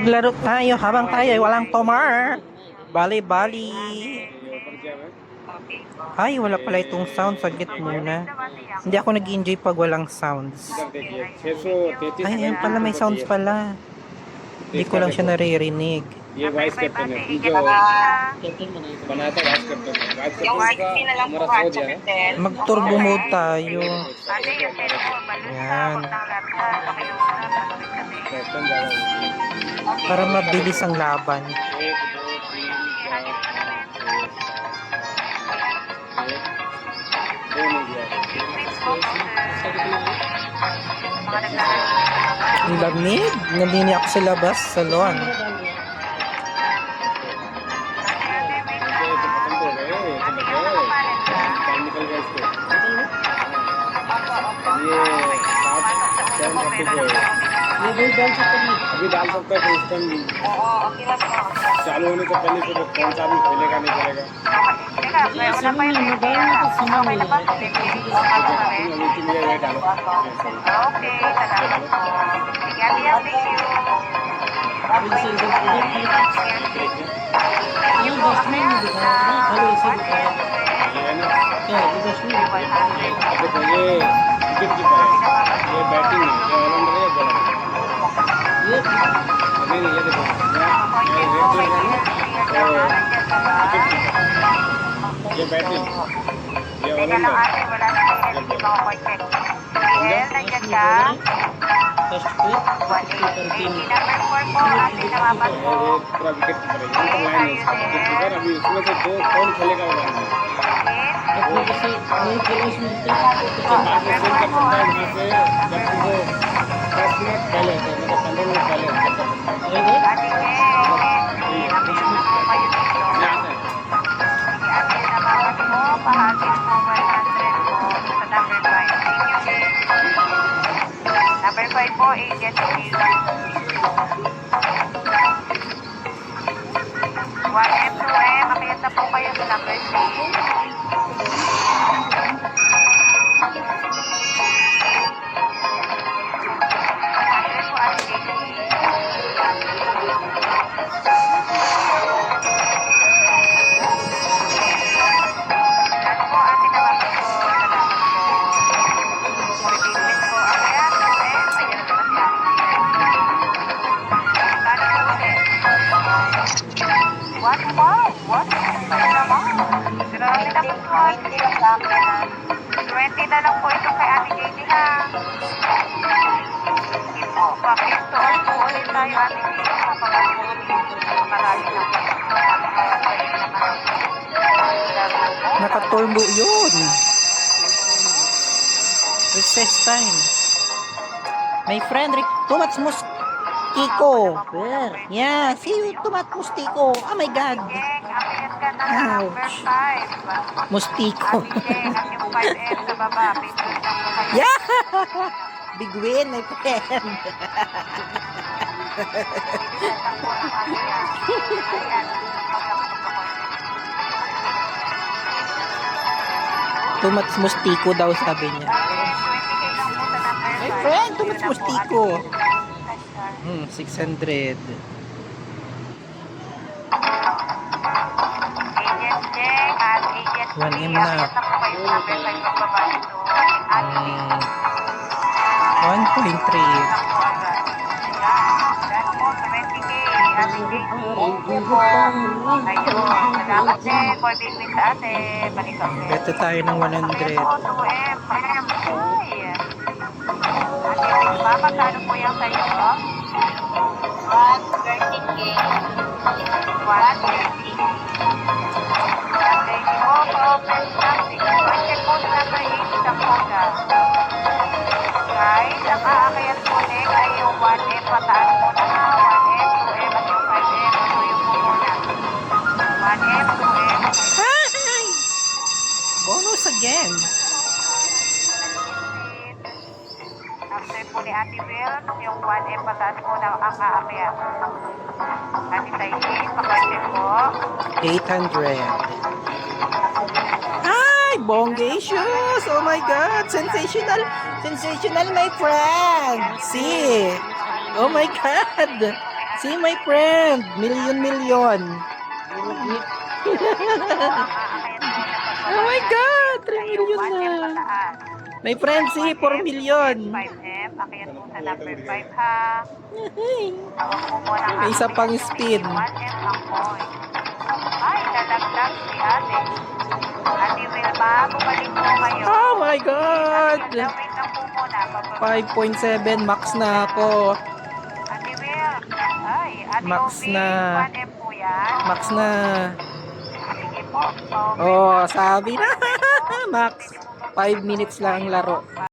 maglaro tayo habang tayo ay walang tomar. Bali-bali. Ay, wala pala itong sound. Saglit muna. Hindi ako nag-enjoy pag walang sounds. Ay, ayun pala, may sounds pala. Hindi ko lang siya naririnig. ये vice captain है जो बनाया था vice captain का हमारा सोच है Mag-turbo mode tayo. Yan. Captain ज्यादा Para mabilis ang laban. 1 2 3 4 5 6 7 8 9 Ang lamig. Nandini ako sa labas, sa lawn. अभी डाल सकते हैं तो उस टाइम चालू होने से पहले फिर कौन सा भी खोलेगा नहीं खोलेगा ये विकेट कीपर है ये बैटिंग है ये ऑलराउंडर है बॉलर नहीं नहीं ये देखो ये बैटिंग ये ऑलराउंडर पूरा विकेट कीपर है लाइन है इसका विकेट कीपर अभी उसमें से दो कौन खेलेगा वो पहले 15 मिनट पहले Number 5 po, agent is 1M, 2M, makita na po kayo sa number 3. What? Grabe na po. 20 na lang po ito kay Ate JD ha. Hindi po. Bakit po ulit tayo Ate JD? Marami na po. Nakaturbo yun. Recess time. My friend, too much mosquito. Yeah, see you, too much mosquito. Oh my God. Ouch. Mosquito. Yeah. Big win, my friend. Too much mosquito daw sabi niya. My friend, too much mosquito. 600. Agent check at agent 1M na. 1.3. Beto tayo ng 100. Magkano po yan sa'yo? 130K. 130. Thank you po. Open something. Check po na sa isang muna. Guys, ang aakayat po ay yung 1M pataas muna. 1M, 2M at yung 5M. So yung po muna. 1M, 2M. Hi! Bonus again. After po ni Ate Will, yung 1M pataas po na ang aakyat. Ate Taylin, pakasip po. 800. Hi! Bongacious! Oh my God! Sensational! Sensational, my friend! See? Oh my God! See my friend! Million. Oh my God! 3 million na. My friend, see, 4 million. 5M, akyat po sa number 5 ha. Tawag po muna nga. May isa pang spin. 1M ang coin. Ay, nalaglag si ate. Ate Wilma, bumalik po kayo. Oh my God! Wait lang po muna. 5.7, max na ako. Ate Will, ay, Ate Max Ovi, na. 1M po yan. Max na. Sige po. Oh, sabi na. Max. 5 minutes lang ang laro.